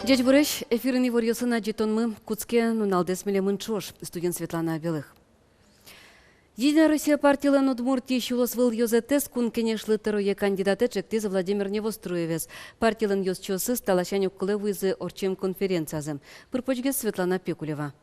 Дядь Буреш, эфирный ворьосына жетонмы Куцке нуналдес милемын чош, студент Светлана Белых. Единая Россия партиялан Удмуртии шулосвыл йозетес кун кенешлы терое кандидаты чектиз Владимир Невоструевес. Партиялан йозчосы сталашаню клевуизы орчим конференциязым. Пырпочгес Светлана Пекулева.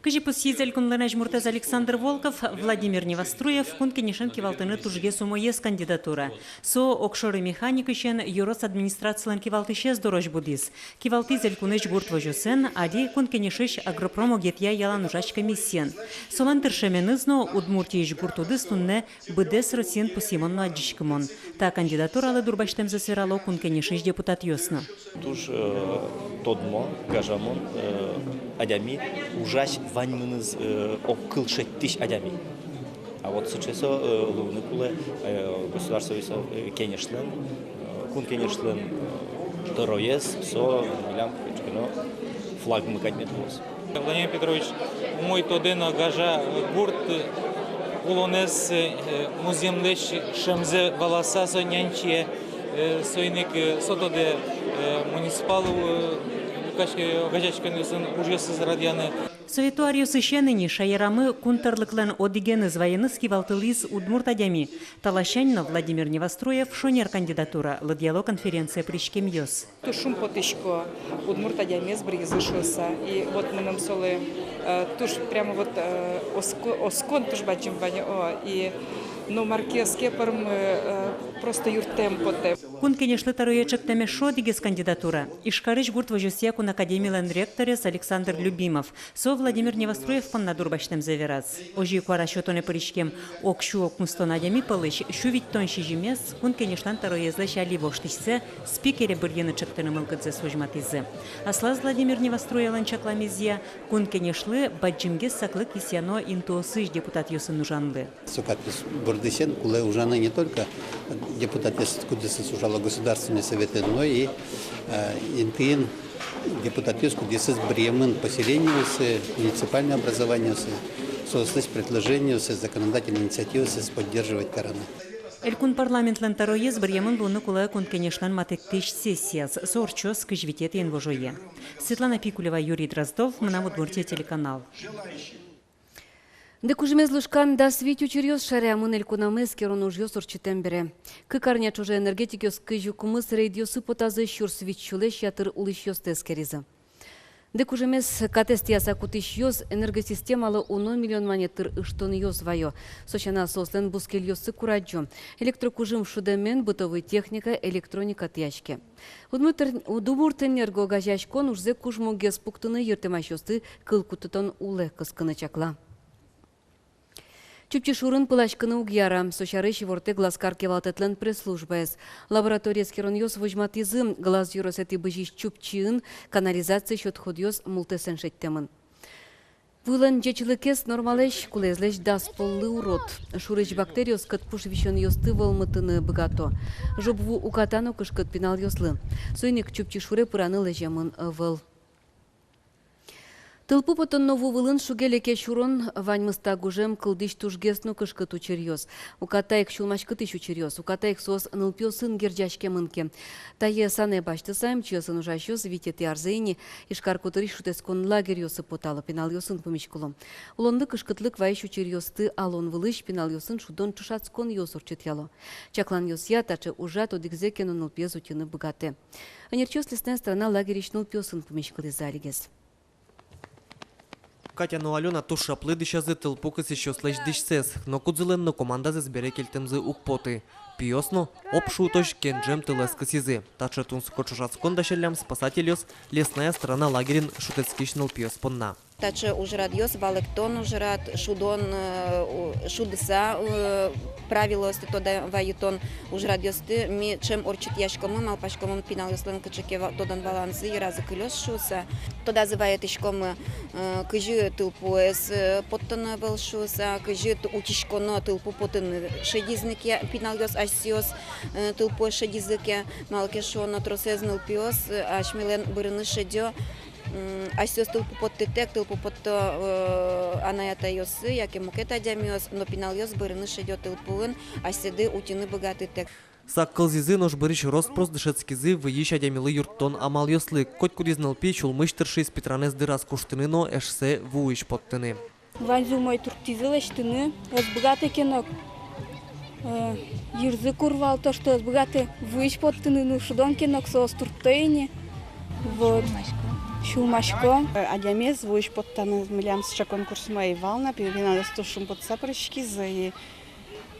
Кыжи посъездил кунланаж Муртаз Александр Волков, Владимир Невоструев, кун кенешен кивалтыны тужге сумоес кандидатура. Со окшоры механикышен юрос администрациялан кивалтышез дорож будис. Кивалтизель кунеш гурт вожусен, ади кун кенешеш агропромо гетья ялан ужач комиссиен. Солан тершеменызно Удмуртиеш гуртудыс тунне быдес росин пусимонно аджишкымон. Та кандидатуралы дурбаштем засверало кун кенешеш депутат ёсна. Туж тодмо, гажамон, адями, ужач ваньмыныз оккыл шеттиш адями. А вот сейчас лувны кулы государство кенешлен, кун кенешлен тороез, со милям флаг мы кадмет воз. Владимир Петрович, мой тодена гажа гурт улонез муземлеш шемзе валаса сонянчие сойник сотоде муниципалу гажачканысын ужасыз радианы. Советуарию сыщенныни шайрамы кунтерлыклен одиген изваеныз кивалтылиз Удмуртадями. Талащаньно Владимир Невоструев шонер кандидатура ладьяло конференция пришкем йос. Тушум потышко Удмуртадями сбризышился. И вот мы нам солы туш прямо вот оскон туш бачим ваня и но маркез кепарм просто юртем поте. Кун кенешлы таруечек теме шодигес кандидатура. Ишкарыч гурт вожусия кун академиялен ректорес Александр Любимов. Со Владимир Невоструев пон на дурбаштем завераз. Ожи куара шотоне паришкем окшу окмустонадями палыш, шувить тонши жимес, кун кенешлан таруезле шали воштышсе, спикере бырьены чектыны мылгадзе служматызе. Аслаз Владимир Невоструевлан чакламезия, кун кенешлы баджимгес саклы кисяно интуосыш депутат йосын нужанлы. Бурдысен, куле ужаны не только депутат Кудеса служала Государственный совет, но и интин депутат Кудеса Бремен поселение, муниципальное образование, сослать предложение, законодательные инициативы поддерживать корону. Элькун парламент лентароез Бремен луны куле кун кенешлан матектыш сессияс сорчос кыжвитет инвожое. Светлана Пикулева, Юрий Дроздов, Мна Удмуртия телеканал. Декужмез лушкан да свитю черёз шарямын элькунамыз керон ужьёс орчитем бере. Кыкарня чуже энергетикёс кыжукумыз рейдиосы потазы щур свитчулеш ятыр улышьёс тескеризы. Декужмез катестияса кутышьёс энергосистемалы 10 миллион монетыр ыштон ёс вайо. Сочана сослен бускельёсы кураджо. Электрокужым шудемен бытовой техника электроника тяжке. Удмурт энерго гажачкон ужзе кужмогес пуктыны ертемашёсты кылкутытон уле кыскыны чакла. Чупчишурын пылашкыны угьяра, сочарыш ворте глазкар кевалтетлен пресс-службаес. Лаборатория скероньос вожматизым, глаз юросети быжиш чупчиын, канализация счет ходьос мултесен шеттемын. Вылан жечилыкес нормалеш кулезлеш дас поллы урод. Шурыч бактериос кытпуш вишен йосты волмытыны богато. Жобву укатану кышкыт пинал йослы. Сойник чупчишуре пыраны лежемын выл. Тылпу потон нову вылын шугелеке шурон ваньмыста гужем кылдыш тужгесну кышкыт учерьёс. Укатайк шулмашкыты учерьёс. Укатайк сос нылпёсын герджачке мынке. Тае сане баштысайм чьёсын ужащёс витети арзейни ишкар кутыри шутескон лагерь ёсы поталы пенал ёсын помешкулом. Улонды кышкытлык вайш учерьёсты алон вылыш пенал ёсын шудон чушацкон ёс урчетяло. Чаклан ёсья таче ужат одикзекену нылпёз утюны богате. Анерчёс лесная страна лагерич нылпёсын помешкулы залигес. Катя Алена туша плыдыщазы тылпукыс еще слэждышсес, но кудзыленно команда збере кельтемзы укпоты. Пиосно обшутош кенджем тылэскасизы. Тача тунскочушацкон дашелям спасателёс лесная сторона лагерин шутецкишнул пиос понна. Таче ужрад йос валектон ужрад шудон шудса правилости тода ваютон ужрад йосты ми чем орчит яшкомы малпашкомы пинал йослен кычеке тодан балансы и разы кылёс шуса. Тода зывает ишкомы кыжы тылпу эс поттаны был шуса, кыжы утишконо тылпу поттаны шедизнике пинал йос асиос тылпу шедизике малкешоно тросезнул пиос ашмилен бырыны шедё. Асиос тылпу поттетек тылпу потто анаята йосы, яке мукета дямиос, но пинал йос бырыны шедё тылпуын, аседы утины богатый тек. Саккылзизы нож бырыш роспрос дышецкизы выйыш адямилы юрттон амал йослы. Коть кудизнылпи чулмыштырши спитранез дырас куштыныно эшсе вуйыш поттыны. Ванзу мой туртизылыштыны, богатый кинок. Язык урвал то, что богатый вуйыш поттыны, ну шудон кинок соос туртыни. Вот. Шумашко. Адямез вуйыш поттаны милям с конкурс моей волна, перевинали стушум под сапрычки за и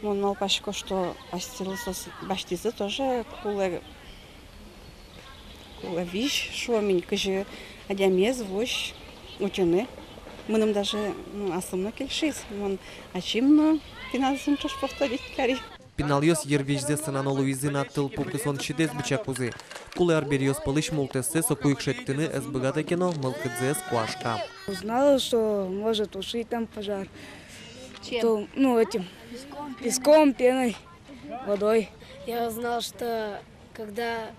он мал пашко, что астилился баштизы тоже куле виш, шо минь каже адямез вуйыш учены. Мы нам даже особенно кельшиз, он ачимно финансом чаш повторить кари. Пиналиос ервижзе сынано Луизина тылпу кысон чидес бычакузы. Куле арбериос пылыш мултессе сокуик шектыны эс богато кино мылкыдзе сквашка. Узнала, что может ушить там пожар. Чем? Ну, этим песком, пеной, водой. Я узнал, что когда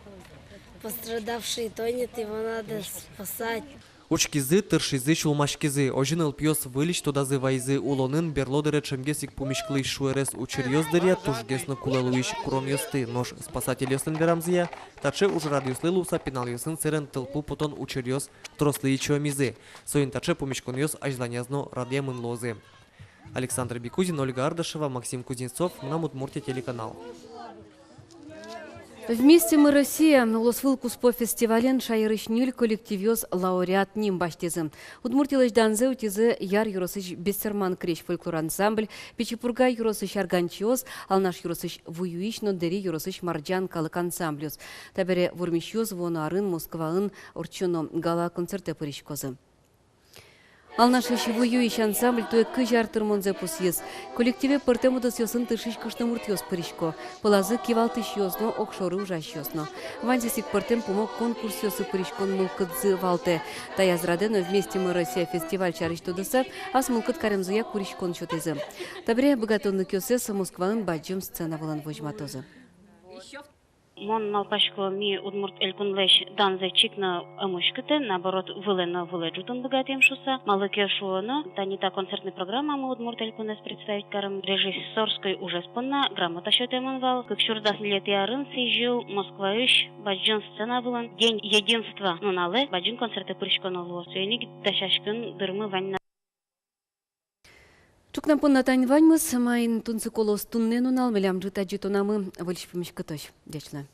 пострадавший тонет, его надо спасать. Очкизы, тыршизы, чулмашкизы. Ожиныл пьес вылич тодазы вайзы улонын берлодыре чемгесик пумишклый шуэрес учерьёздыря тужгесно кулелуиш крон ёсты. Нож спасатель ёсын берамзия. Таче уж радиослы лупса пинал ёсын сырен тылпу потон учерьёз трослы чуамизы. Соин таче пумишкон ёс ажланязно радиамын лозы. Александр Бикузин, Ольга Ардашева, Максим Кузнецов, на Удмуртия телеканал. Вместе мы Россия. Лосвылкус по фестивален шайрышнюль коллективёз лауреат нимбаштизы. Удмуртилыш данзе утизы яр юросыч бессерман крещ фольклор ансамбль, Печепурга юросыч арганчиоз, алнаш юросыч вуюиш, нодери юросыч марджан калык ансамблюз. Табере вормищёз вону арын Москваын урчуно гала концерте пыришкозы. Алнашыш вуюиш ансамбль туе кыжар тырмонзе пусьез. Коллективе пыртемудас ёсын тышыш кыштымурт ёс пыришко. Пылазы кивалтыш ёсно, окшоры ужаш ёсно. Ванзисик пыртем помог конкурс ёсы пыришкон мылкыдзы валте. Таязрадено вместе мы Россия фестиваль чарыш тудыса, ас мылкыд каремзуя куришкон чотезы. Табре богатонлык ёсеса Москваын баджым сцена вылан вожматозы. Мон малпашко ми удмурт элькунлеш данзе чикна амушките, наоборот, вылено выледжутон богатым шуса. Малыке шуоно, танита концертная программа мы удмурт элькунес представить карам режиссерской уже спонна, грамота счетемон вал. Как шурдас лет ярын сижил Москвающ, баджин сцена вылан. День единства, ну нале, баджин концерты пырышконовло. Суеник дашашкин дырмы ванна. Чукнам понна тань ваньмыз, майын тунцы колос туннен унал, мелям жита житонамы, выльшпимиш кытош. Дячна.